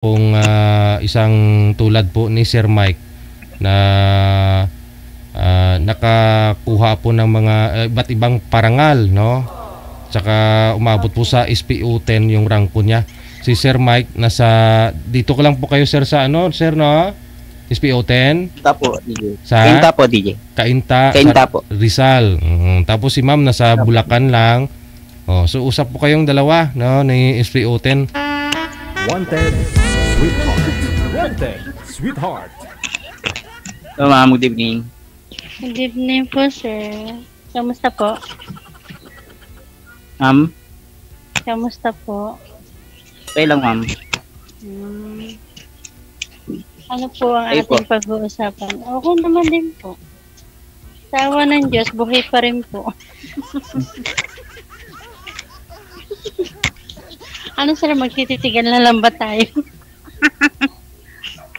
Kung isang tulad po ni Sir Mike na nakakuha po ng mga iba't ibang parangal, no? Tsaka umabot po sa SPO10 yung rank po niya. Si Sir Mike nasa dito ko lang po kayo sir sa ano, sir no? SPO10 Kainta po, DJ. sa Kainta po, DJ. Kainta, Kainta sa po. Rizal. Tapos si Ma'am nasa Bulacan lang. Oh, so usap po kayong dalawa, no, ni SPO10. Wanted, sweetheart. Wanted, sweetheart. So, ma'am, good evening. Good evening po, sir. Kamusta po? Ma'am, Kamusta po? okay lang, ma'am. Hmm. Ano po ang Okay po. ating pag-uusapan? Okay naman din po. Sa awa ng Diyos, buhay pa rin po. Ano sir, magtititigan na lang ba tayo?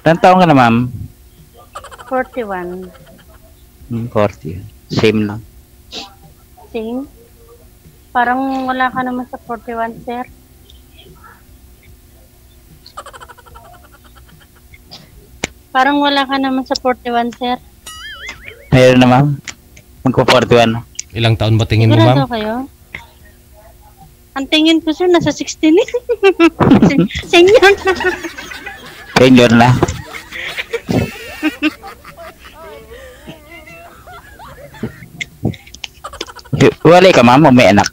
Ilan taon ka na, ma'am? 41. 40. Same lang. Sing? Parang wala ka naman sa 41, sir. Parang wala ka naman sa 41, sir. Meron na, ma'am. Magpo-41. Ilang taon ba tingin mo, Sigurado Ma'am? kayo? Ang tingin ko sir, nasa 16 eh. Senior na. Senior na. Walay ka, ma'am, o may anak?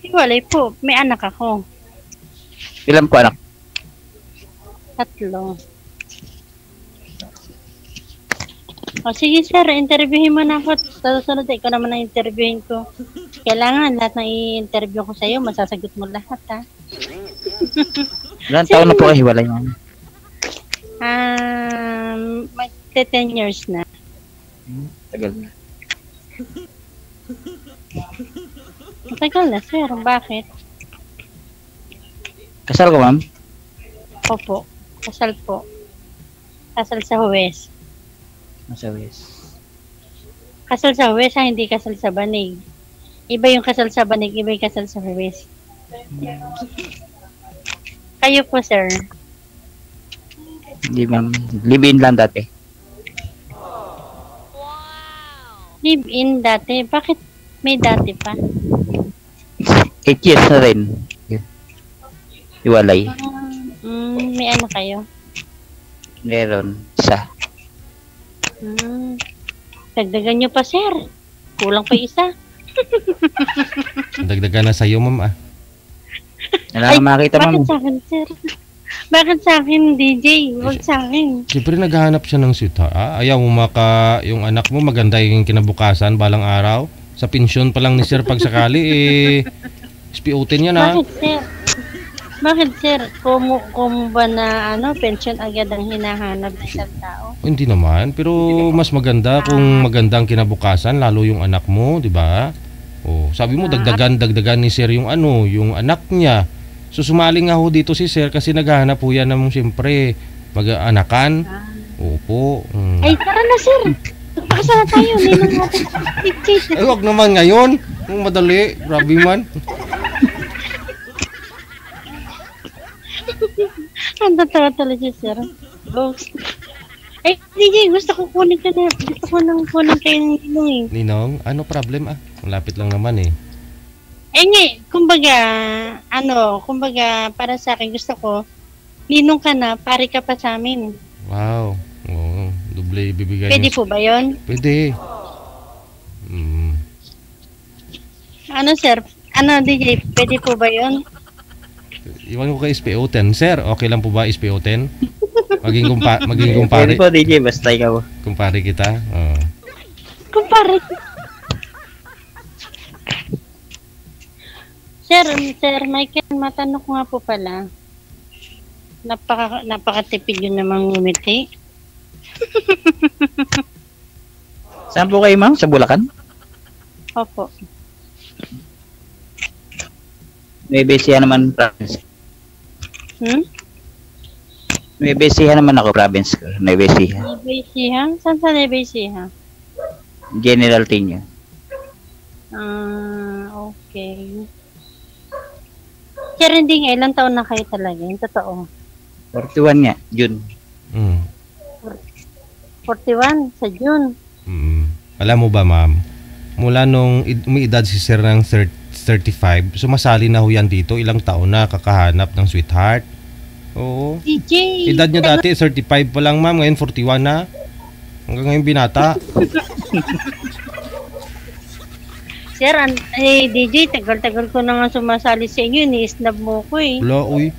Hiwalay po, may anak ako. Ilan po anak? 3. O sige sir, interviewin mo na ako. Sa susunod, ikaw naman ang interviewin ko. Kailangan lahat ng i-interview ko sa'yo, masasagot mo lahat ha. Ilan taon na po kayo hiwalay, ma'am? Mag-10 years na. Tagal na. Matagal na sir, bakit? Kasal ka, ma'am? Opo, kasal po. Kasal sa Huwes. Nasa West. Kasal sa Huwes ha, hindi kasal sa Banig. Iba yung kasal sa Banig, iba yung kasal sa Huwes. Kayo po sir. Hindi, ma'am. Live-in lang dati. Live-in dati. Bakit may dati pa? 8 years na rin. Hiwalay. May ano kayo? Meron. Isa. Dagdagan nyo pa, sir. Kulang pa isa. Dagdagan na sa iyo, Ma'am ah. Wala kang makita, ma'am. Bakit sa akin, sir? Bakit sa akin, DJ? Huwag sa akin. Siyempre naghahanap siya ng sweetheart. Ayaw mo yung anak mo maganda yung kinabukasan balang araw. Sa pensyon pa lang ni Sir pag sakali SPO10 yan ha. Bakit, sir? Bakit, sir? Kung ba na pension agad ang hinahanap ng isang tao? Hindi naman, pero mas maganda kung maganda ang kinabukasan lalo yung anak mo, di ba? Oh, sabi mo dagdagan ni Sir yung yung anak niya. So sumali nga ho dito si Sir kasi naghahanap po yan ng siyempre mag-anakan. Opo. Ay, tara na, sir. Magpakasal na tayo. Ninong natin. Ay, wag naman ngayon. Kung madali, grabe man. Ang tatawa talaga siya, sir. Oops. Eh, DJ, gusto ko kunin ka na. Gusto ko nang kunin kayo ng ninong eh. Ninong, ano problem ah? Malapit lang naman eh. Eh nga, kumbaga, para sa akin, gusto ko, ninong ka na, pare ka pa sa amin. Wow. Oo, doble ibibigay Pwede niyo. po ba yun? Pwede. Ano, sir? DJ, pwede po ba yun? Iwan ko kay SPO10. Sir, okay lang po ba SPO10? Maging Pwede kumpare. po, DJ. Basta ikaw. Kumpare kita. Oh. Kumpare. Sir Michael, matanong ko nga po pala. Napakatipid yun namang ngumiti. Saan po kayo, ma'am? Sa Bulacan? Opo. May besihan naman province. May besihan naman ako province ko. May besihan. Nebesiha? Saan sa Nebesiha? General Tinio. Okay. Sir, hindi nga. Ilang taon na kayo talaga? Yung totoo. 41 nga, June. Mm. 41 sa June. Alam mo ba, ma'am? Mula nung umiidad si sir ng 35, sumasali na ho yan dito. Ilang taon na kakahanap ng sweetheart. Oo. DJ! Edad niya dati, 35 pa lang, ma'am. Ngayon, 41 na. Hanggang ngayon binata. Sir, DJ, tagal-tagal ko na nga sumasali sa inyo. Ni-snub mo ko eh. Wala, uy.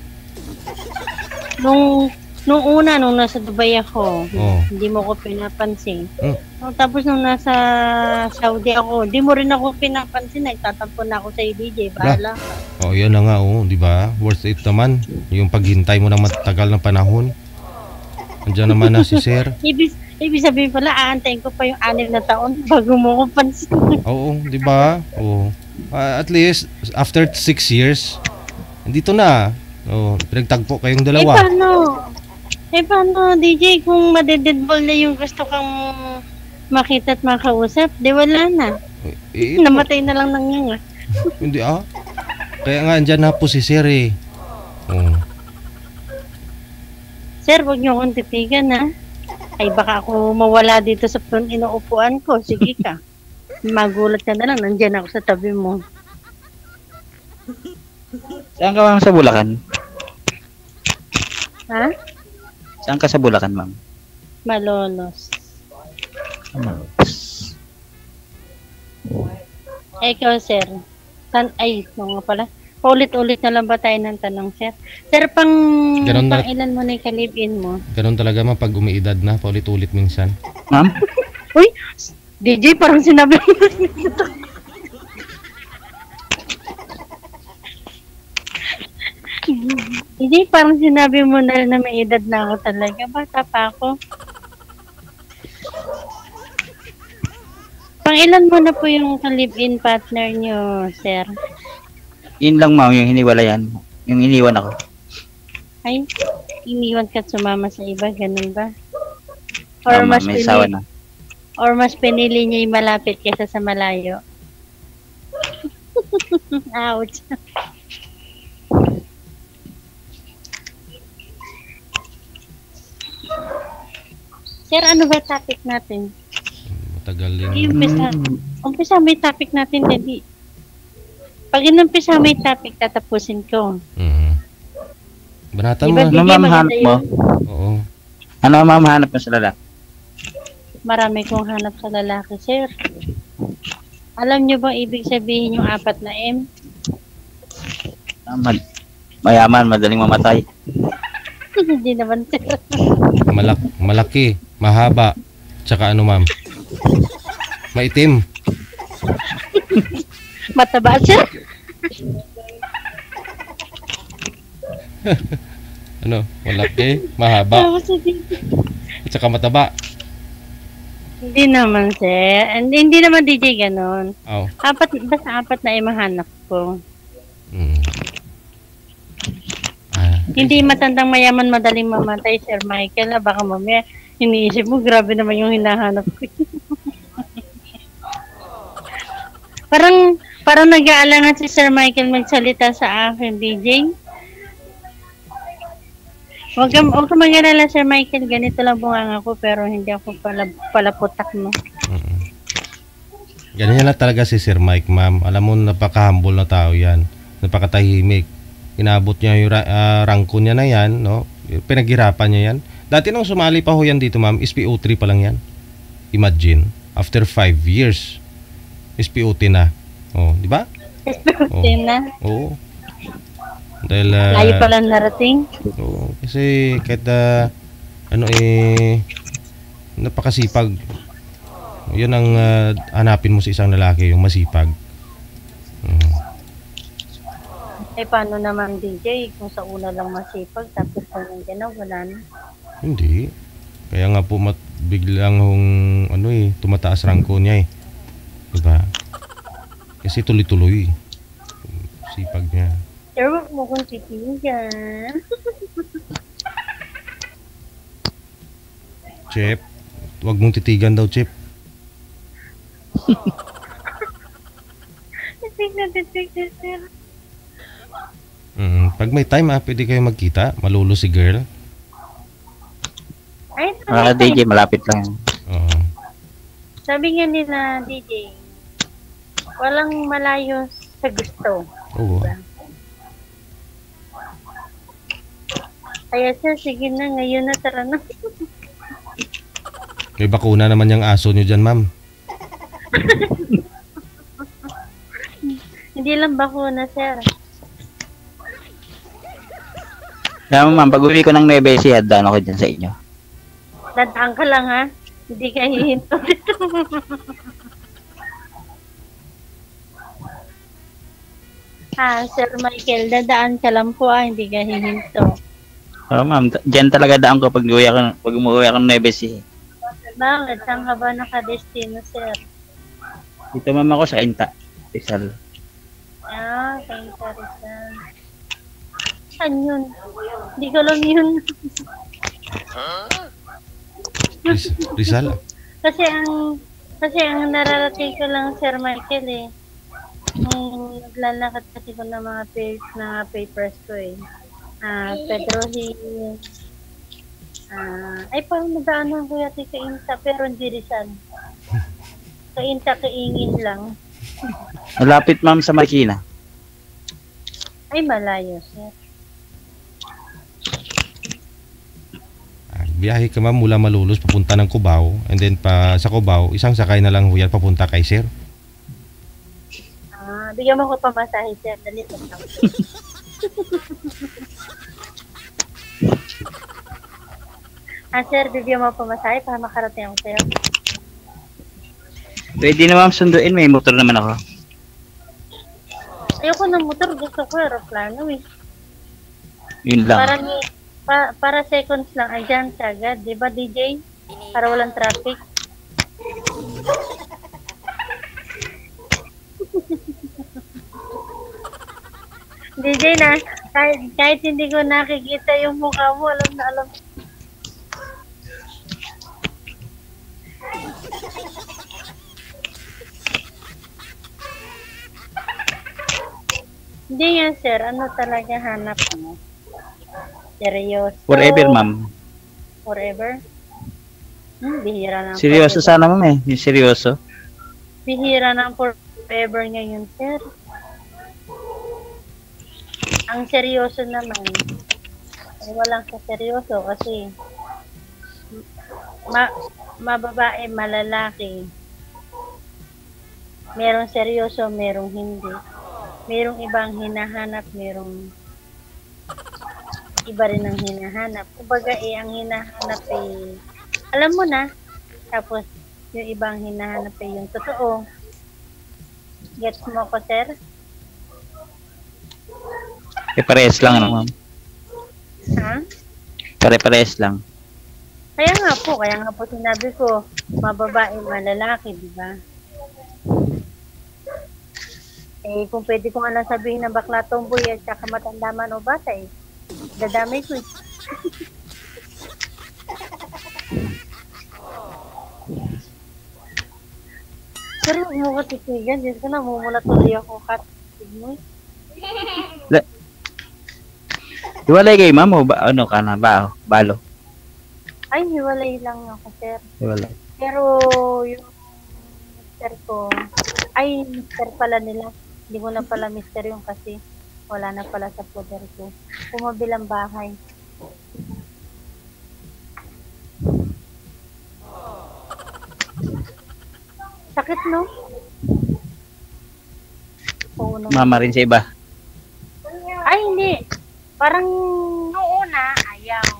Nung una, nung nasa Dubai ako, Oh. hindi mo ko pinapansin. Hmm. Tapos nung nasa Saudi ako, hindi mo rin ako pinapansin. Nagtatampo na ako sa DJ. Bahala ka. Oh, yan na nga, oh, di ba? Worth it naman. Yung paghintay mo ng matagal na panahon. Andiyan naman na si sir. Ibig sabihin pala, aantayin ko pa yung 6 na taon bago mo ko pansin. Oo, di ba? Oo. At least, after 6 years, dito na. Oh, pinagtagpo kayong dalawa. Paano, DJ, kung madededball na yung gusto kang makita at makausap, di wala na. Eh, Namatay na lang ng nga. hindi Kaya nga, andyan na po si sir eh. Oh. Sir, wag niyo akong titigan, ha? Ay, baka ako mawala dito sa inuupuan ko. Sige ka. Magulat ka na lang, nandyan ako sa tabi mo. Saan ka, ma'am, sa Bulacan? Ha? Saan ka sa Bulacan, ma'am? Malolos. Ikaw, sir. Nga pala. Paulit-ulit na lang ba tayo ng tanong, sir? Sir, Ganun na- ilan mo na yung kalibin mo? Ganun talaga man pag umiidad na, paulit-ulit minsan. Ma'am? Uy! DJ, parang sinabi mo. DJ, parang sinabi mo na may edad na ako talaga. Bata pa ako. Ilan mo na po yung live-in partner nyo, sir? Yun lang, ma'am, yung hiniwalayan. Yung iniwan ako. Ay, iniwan ka at sumama sa iba, ganun ba? Ma'am, may sawa na. Or mas pinili niya yung malapit kaysa sa malayo? Ouch. Sir, ano ba topic natin? Matagal din. Umpisa may topic natin, Daddy. Pag inumpisa may topic, tatapusin ko. Banatan Diba, mo. di- Ano, ma'am, maganda hanap mo? Oo. Ano, ma'am, hanap mo sa lalaki? Marami kong hanap sa lalaki, sir. Alam niyo ba ibig sabihin yung 4 na M? Mayaman, madaling mamatay. Hindi naman, sir. Malaki, mahaba, tsaka ano, ma'am? Maitim. Mataba, sir. Ano? Malaki, mahaba, Tapos, tsaka mataba. hindi naman, sir. Hindi naman, DJ, ganon. Oh. Basta 4 na M ang hanap ko. Hindi matandang mayaman, madaling mamatay, Sir Michael. Baka mamaya, iniisip mo, grabe naman yung hinahanap ko. Parang nag-aalangan si Sir Michael magsalita sa akin, DJ. Huwag ka mag-alala, Sir Michael. Ganito lang bunganga ko, pero hindi ako palaputak mo. Ganyan lang talaga si Sir Mike, ma'am. Alam mo, napaka-humble na tao yan. Napakatahimik. Inabot niya yung rangko niya na yan, no? Pinaghirapan niya yan. Dati nung sumali pa ho yan dito, ma'am, SPO3 pa lang yan. Imagine, after 5 years, SPO3 na. Oh, di ba? Same na. Oo. Dahil, Layo pala narating. oo, kasi kahit, napakasipag. Yun ang hanapin mo sa isang lalaki, yung masipag. Paano naman, DJ? Kung sa una lang masipag, tapos kung nandiyan na, wala na. Hindi. Kaya nga po biglang tumataas rangko niya eh. Diba? Kasi tuloy-tuloy. Sipag niya. Sir, huwag mo kong titigan. Chip, huwag mong titigan daw, Chip. Titig na, sir. Pag may time pwede kayo magkita. Malulo si girl. Ay, DJ, malapit lang. Oo. sabi nga nila, DJ, walang malayo sa gusto. Oo. Kaya sir, sige na, ngayon na, tara na. May bakuna naman yung aso nyo dyan, ma'am. Hindi lang bakuna, sir. Kaya ma'am, pag uwi ko ng Nueva Ecija, daan ako dyan sa inyo. Dadaan ka lang, ha? Hindi ka hihinto dito. Sir Michael, dadaan ka lang po, hindi ka hihinto. Oo ma'am, dyan talaga daan ko pag umuwi ako ng Nueva Ecija. Bakit? Saan ka ba nakadestino, sir? Dito ma'am ako sa Inta, Rizal. Kay Rizal. Saan yun? Hindi ko alam yun. Rizal. Kasi ang nararating ko lang, Sir Michael, nung naglalakad kasi ko ng mga papers ko Pedro Hill. Parang nadaanan ko yata sa Inta, pero hindi Rizal. Sa Inta, kaingin lang. Malapit ma'am sa Marikina. Ay, malayo, sir. Biyahe ka ma'am mula Malolos papunta ng Cubao, and then pa sa Cubao, isang sakay na lang huyan papunta kay sir. Bigyan mo ko pamasahe, sir. Dali lang. Sir, bigyan mo pamasahe para makarating ako sa'yo. Pwede na ma'am sunduin, may motor naman ako. Ayoko ng motor, gusto ko aeroplano Yun lang. Para seconds lang, dyan siya agad. Diba, DJ? Para walang traffic. DJ na, kahit hindi ko nakikita yung mukha mo, alam na alam. Hindi yan, sir. Ano talaga hanap mo? Seryoso? Forever ma'am. Forever? Bihira ng Seryoso forever. sana ma'am yung seryoso. Bihira ng forever ngayon, sir. Ang seryoso naman, walang sa seryoso kasi mababae, malalaki. Merong seryoso, merong hindi. Merong ibang hinahanap, merong iba rin ang hinahanap. Kumbaga ang hinahanap alam mo na. Tapos yung ibang hinahanap yung totoo. Gets mo ko, sir? Parehas lang ano ma'am. Ha? Pare-parehas lang. Kaya nga po sinabi ko, mababae, malalaki, di ba? Kung pwede ko nga lang sabihin ng bakla tomboy at saka matanda man o bata dadamay ko Pero mo ka titigan, dito ka na, mumula tuloy ako katig mo Hiwalay kayo ma'am o ano ka na ba? Balo? Ay, hiwalay lang ako, sir. Hiwalay. Pero yung mister ko, mister pala nila. Hindi ko na pala mister yung kasi wala na pala sa poder ko. Kumabilang bahay. Sakit, no? Oo, no? Mama rin sa iba. Ay, hindi. Parang noong una, ayaw.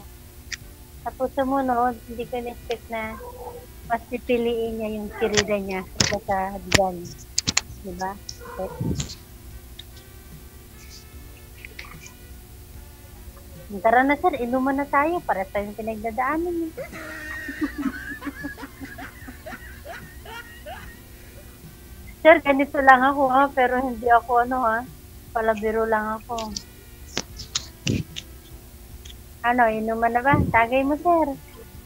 Tapos sumunod, hindi ko na-expect na mas pipiliin niya yung kirida niya kaysa sa diyan. Diba? Okay. Tara na, sir. Inuman na tayo para sa yung pinagdadaanan. Sir, ganito lang ako pero hindi ako palabiro lang ako. Inuman na ba? Tagay mo, sir.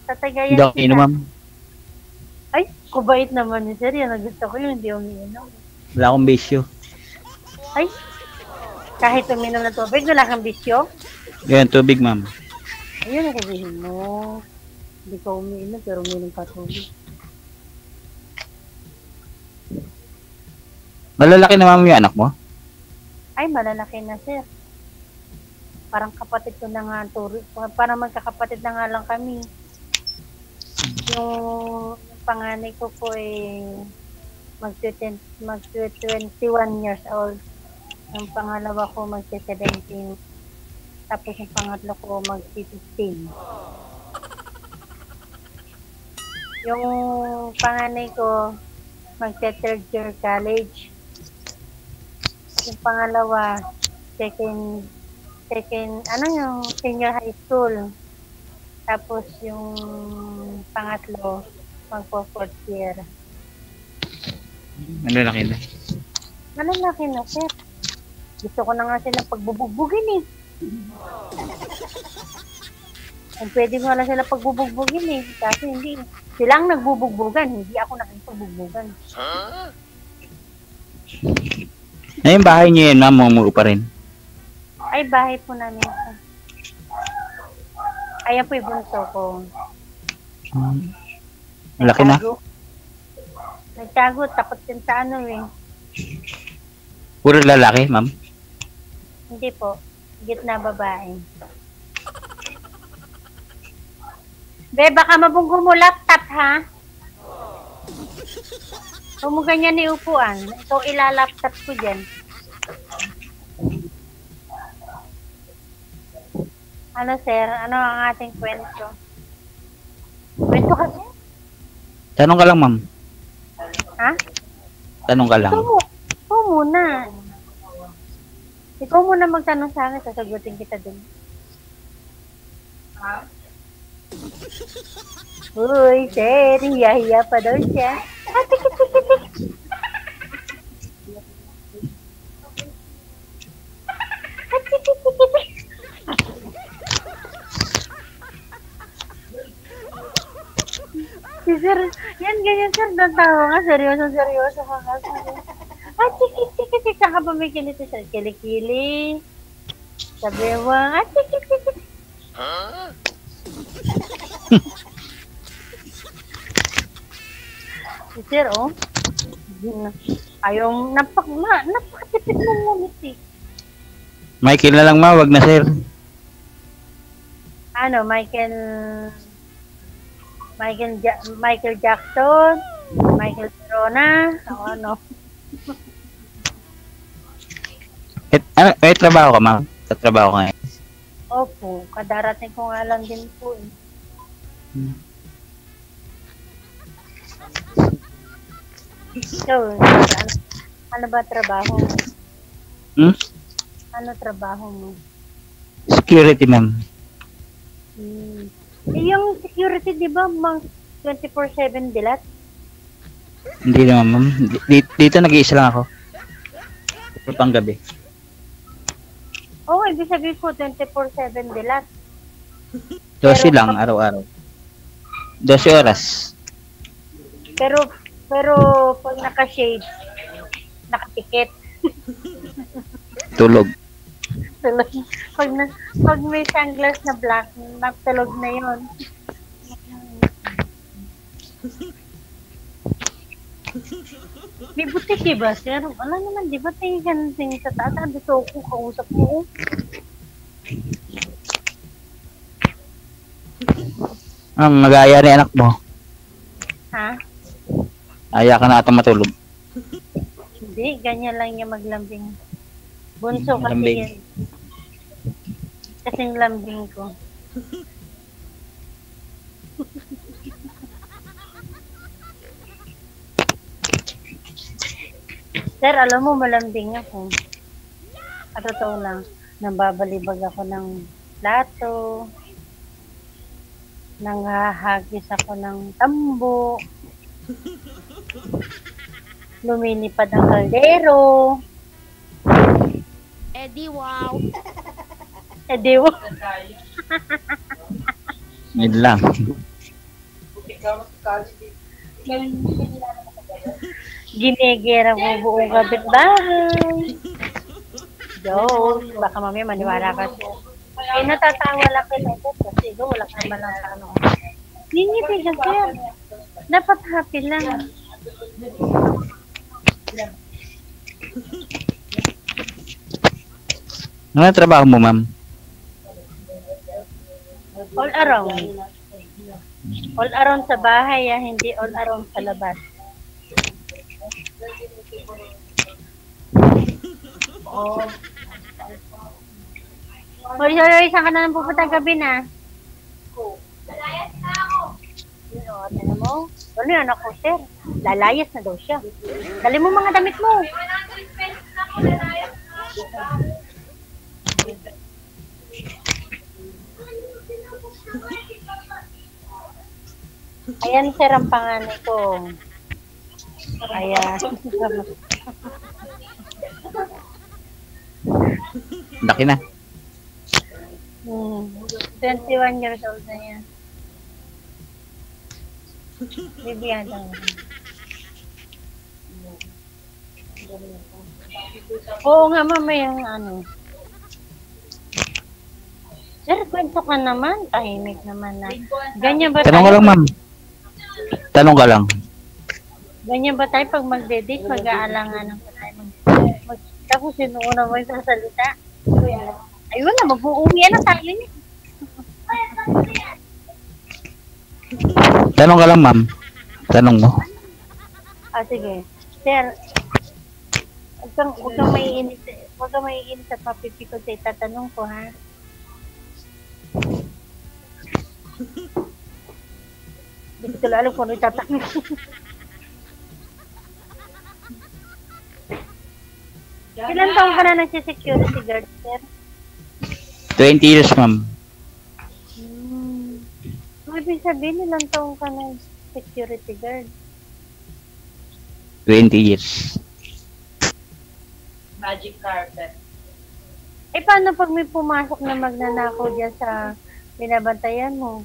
Tatagayan Hindi ako inom ma'am. Ay, kubait naman ni sir. Yan ang gusto ko yung hindi umiinom. Wala akong bisyo. Ay, Kahit uminom ng tubig, wala kang bisyo. Yan, tubig, ma'am. Ayun ang sabihin mo. Hindi ka umiinom, pero umiinom ka tubig. Malalaki na ma'am yung anak mo? Ay, malalaki na, sir. Parang kapatid ko na nga, parang magkakapatid na nga lang kami. Yung panganay ko po mag-21 years old. Yung pangalawa ko mag-17. Tapos yung pangatlo ko mag-15. Yung panganay ko mag-third year college. Yung pangalawa, second, yung senior high school. Tapos yung pangatlo, magpo-fourth year. Malalaki na. Malalaki na, sir. Gusto ko na nga sila pagbubugbugin eh. Kung pwede ko na sila pagbubugbugin eh. Kasi hindi. Sila ang nagbubugbugan, hindi ako nakipagbugbugan. Yung bahay niyo yun, ma'am, mumuo pa rin. Ay, bahay po namin. Ayan po yung bunso ko. Malaki na. Nagtago, tapos din sa ano eh. Puro lalaki, ma'am. Hindi po. Gitna babae. Be, baka mabunggo mo laptop, ha? Huwag mo ganyan ni upuan. Ikaw ilalaptop ko dyan. Ano, sir? Ano ang ating kwento? Kwento ka, sir? Tanong ka lang, ma'am. Ha? Tanong ka lang. Ikaw muna. Ikaw muna magtanong sa akin, sasagutin kita dun. Uy, sir, hiya-hiya pa daw siya. Ah, tikit. Ah, tikit. Si sir, yan ganyan sir, natawa ka, seryoso ka kasi. Ah, tikit. Saka pa may kiliti siya, kilikili. Sabewang, ah, tikit. Si sir, oh. Ayaw, napakatipid mo ngunit eh. Michael na lang, ma'am. Wag na, sir. Ano, Michael Jackson, Michael Corona, o ano. May trabaho ka, ma'am? Sa trabaho ka ngayon? Opo, kadarating ko nga lang din po eh. So, ano ba trabaho mo? Ano trabaho mo? Security, ma'am. Yung security, di ba, 24/7 dilat? Hindi naman, ma'am. Dito nag-iisa lang ako. Ito pang gabi. Oo, ibig sabihin ko 24/7 dilat. 12 lang, araw-araw. 12 oras. Pero pag naka-shade, nakatikit. Tulog. Tulog. Pag may sunglass na black, natulog na yon. May butik ba, sir? Wala naman, di ba? Tingin ka ng tingin sa taas. Gusto ko kausap mo. Mag-aaya ni anak mo. Ha? Aya ka na ata matulog. Hindi, ganyan lang niya maglambing. Bunso kasi Lambing. yan. Kasing lambing ko. Sir, alam mo, malambing ako. At totoo lang, nababalibag ako ng plato, nanghahagis ako ng tambo, lumilipad ang kaldero. Eddie, wow. Dewa. Yun lang. Ginegera mo buong kapitbahay. Joke. Baka mamaya maniwala ka sir. Eh, natatawa lang kita sir kasi wala ka naman lang sa ano. Ngingiti ka sir. Dapat happy lang. Ano trabaho mo, ma'am? All around. All around sa bahay, hindi all around sa labas. Oh. Hoy, saan ka na nang pupunta gabi na? Lalayas na ako. Ano mo? Ano yan ako, sir? Lalayas na daw siya. Dali mo mga damit mo. Ayan, sir, ang panganay ko. Ayan. Laki na. 21 years old na yan. Bibigyan lang. Oo nga, mamaya ano. Sir, kwento ka naman. Tahimik naman na. Ganyan ba Tanong ka lang, ma'am. Tanong ka lang. Ganyan ba tayo pag magde-date, mag-aalangan pa tayo tapos sino una mo yung sasalita? Ay wala, mag-uumi na tayo niya. Tanong ka lang, ma'am. Tanong mo. Ah, sige. Sir, huwag kang maiinit sa papipi ko sa itatanong ko, ha? Hindi ko alam kung ano itatanong ko. Ilan taong ka na nagsi-security guard, sir? 20 years, ma'am. Ibig sabihin, ilang taong ka na security guard? 20 years. Magic carpet. Eh, paano pag may pumasok na magnanakaw dyan sa binabantayan mo?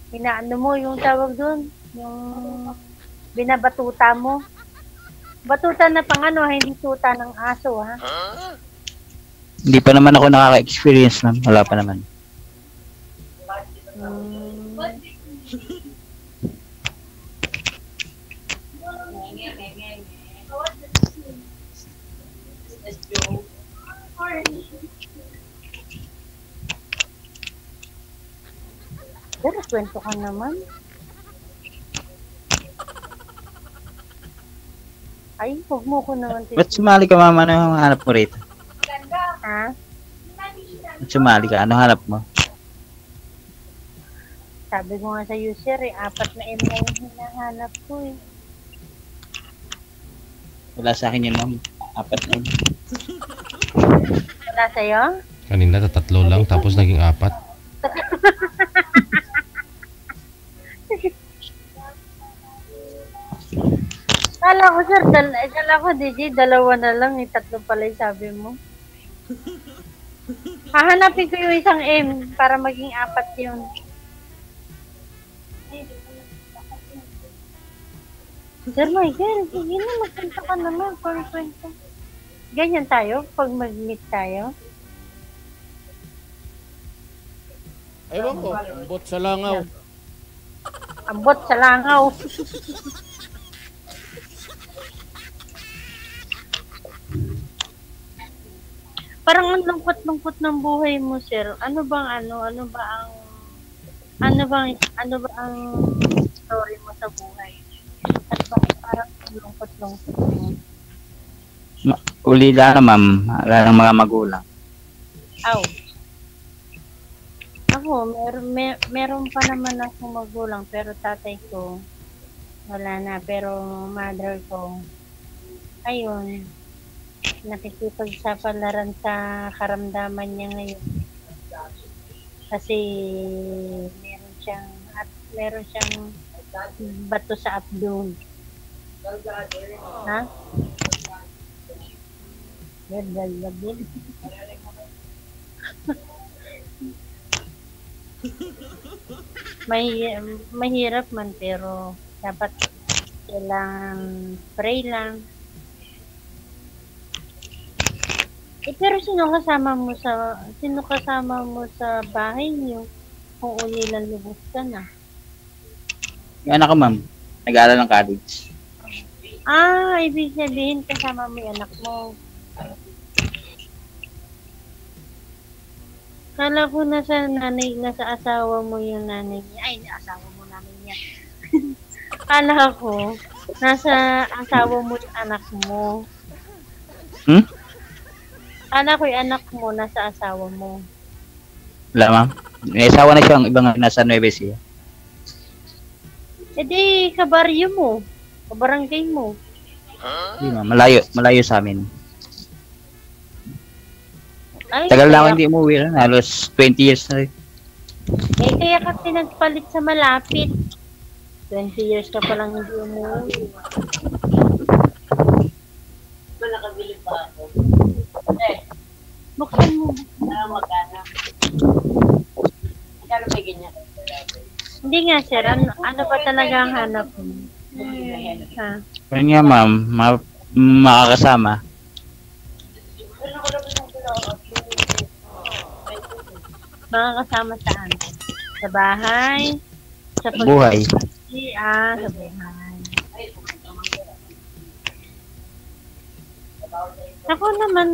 Inaano mo yung tawag doon? Yung binabatuta mo? Batuta na pang ano, hindi tuta ng aso, ha? Hindi pa naman ako nakaka-experience, ma'am. Wala pa naman. Pero kwento ka naman. Ay, huwag mo ko naman. Ba't sumali ka, ma'am? Ano yung hanap mo rito? Ha? Ba't sumali ka? Ano hanap mo? Sabi ko nga sa user, 4 na M na yung hinahanap ko, eh. Wala sa akin yun, ma'am. 4 na yun. Wala sa'yo? Kanina 3 lang tapos naging 4. Kala ko, sir, kala ko, DJ, 2 na lang, 3 pala yung sabi mo. Hahanapin ko yung isang M para maging 4 yun. Sir Michael, sige na, magkwento ka naman, kwento. Ganyan tayo, pag mag-meet tayo. Ewan ko, bot sa langaw. Ambot sa langaw. Parang ang lungkot-lungkot ng buhay mo, sir. Ano bang ang story mo sa buhay? At bakit parang ang lungkot-lungkot mo? Ulila na, ma'am. Wala ng mga magulang. Aw. Ako, meron pa naman akong magulang, pero tatay ko, wala na. Pero mother ko, ayun, nakikipagsapalaran sa karamdaman niya ngayon. Kasi meron siyang bato sa abdomen. Ha? Gagagagin. Mahirap man, pero dapat kailangan pray lang. Pero sino kasama mo sa bahay niyo? Kung unilang lubos ka na. Yung anak ko, ma'am, nag-aaral ng college. Ibig sabihin kasama mo yung anak mo. Kala ko nasa asawa mo yung nanay niya. Ay, asawa mo nanay niya. Kala ko, nasa asawa mo yung anak mo. Hmm? Kala ko yung anak mo nasa asawa mo. Wala, ma'am. May asawa na siya, ang ibang nasa Nueva Ecija. E di, kabaryo mo. Kabarangay mo. Hindi, ma'am. Malayo sa amin. Ay, Tagal na ako kaya, hindi umuwi. Halos 20 years na rin. kaya ka pinagpalit sa malapit. 20 years ka palang hindi umuwi. Buksan mo. Hindi nga, sir. Ano pa talaga ang hanap mo? Ha? Pero nga, ma'am, makakasama. Makakasama saan? Sa bahay? Sa Buhay. Sa buhay. Ako naman,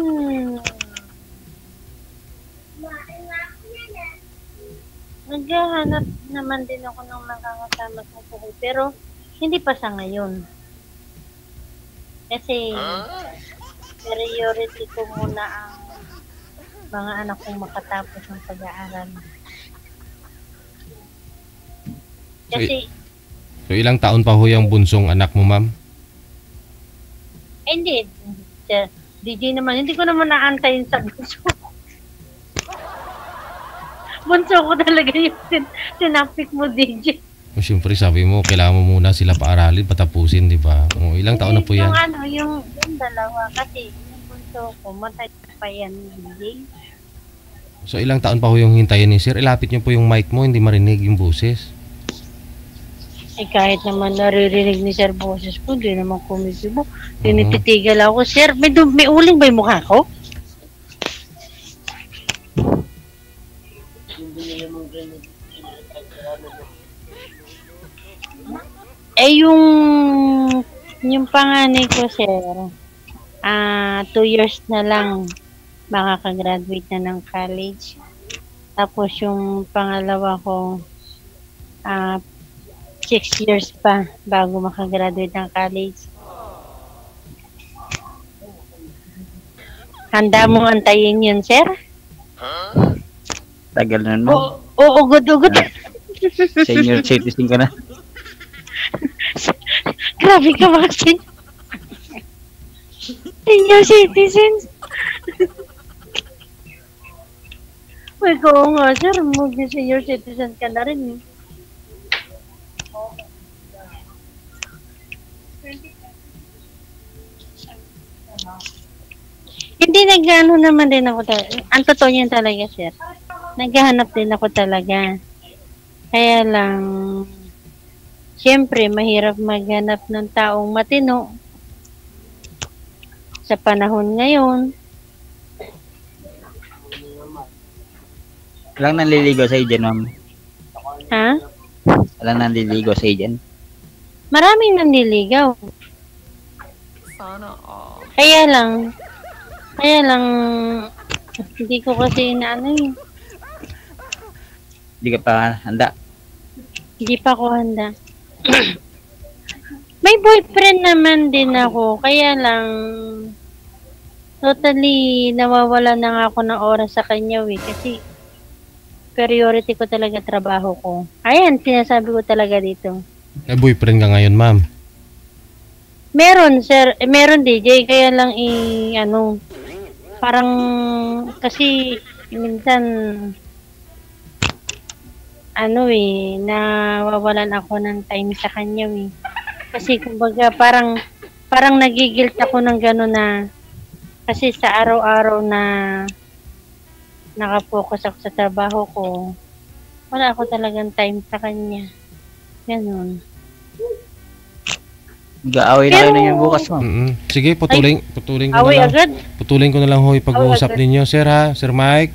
naghahanap naman din ako ng makakasama sa buhay. Pero, hindi pa sa ngayon. Kasi, priority ko muna ang mga anak kong makatapos ng pag-aaral. Kasi, So ilang taon pa ho yung bunsong anak mo, ma'am? hindi. DJ naman, hindi ko naman naantayin sa bunso. Bunso ko talaga yung sinapik mo, DJ. O siyempre sabi mo, kailangan mo muna sila paaralin, patapusin, di ba? O ilang taon na po yan? Yung dalawa, kasi yung bunso ko, matay pa yan, DJ. So ilang taon pa ho yung hintayin ni sir? Ilapit niyo po yung mic mo, hindi marinig yung boses. Kahit naman naririnig ni Sir boses ko, hindi naman kumisibo. Tinititigal ako, Sir, may uling ba yung mukha ko? Yung panganay ko, Sir, 2 years na lang makakagraduate na ng college. Tapos yung pangalawa ko, 6 years pa bago makagraduate ng college. Handa mo antayin yun, sir? Tagal na naman. Ugod-ugod. Senior citizen ka na. Grabe ka, Maxine. Senior citizens. Uy, oo nga, sir. Mag-senior citizen ka na rin. Hindi, nag-ano naman din ako talaga. Ang totoo niyan talaga, sir. Naghahanap din ako talaga. Kaya lang, siyempre, mahirap maghanap ng taong matino sa panahon ngayon. Walang nanliligo sa dyan, ma'am. Ha? Walang nanliligo sa dyan. Maraming nanliligaw. Kaya lang, hindi ko kasi inaano eh. Hindi ka pa handa. Hindi pa ako handa. May boyfriend naman din ako, kaya lang, totally nawawala na nga ako ng oras sa kanya eh, kasi priority ko talaga trabaho ko. Ayan, sinasabi ko talaga dito. Eh, boyfriend ka ngayon, ma'am. Meron, sir. Meron, DJ. Kaya lang, parang, kasi, minsan, nawawalan ako ng time sa kanya, eh. Kasi, kumbaga, parang nagigilt ako ng gano'n na, kasi sa araw-araw na nakapokus ako sa trabaho ko, wala ako talagang time sa kanya. Ganon. Mag-aaway na kayo na yun bukas, ma'am. Sige, putulin ko na Away lang. agad. Putulin ko na lang ho yung pag-uusap Away agad. ninyo, sir ha? Sir Mike?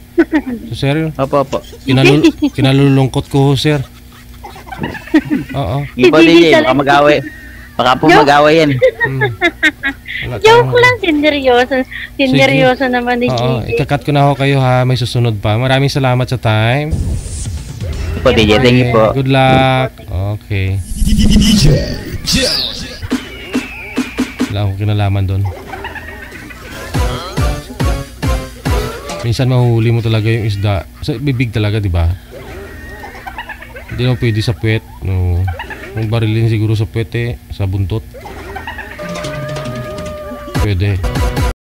So, sir, Opo. kinalulungkot ko ho, sir. Oo. Hindi po, Hindi DJ. talaga. Baka mag-aaway. Baka po mag-aaway yan. Wala Joke tayong- lang, sineryoso naman ni Oo, Gigi. ikakat ko na ho kayo ha. May susunod pa. Maraming salamat sa time. Po, DJ. Thank you po. Good luck. Okay. Wala akong kinalaman doon. Minsan mahuli mo talaga yung isda. Sa bibig talaga, di ba? Hindi naman pwede sa puwet. No. Kung barilin siguro sa puwet sa buntot. Pwede.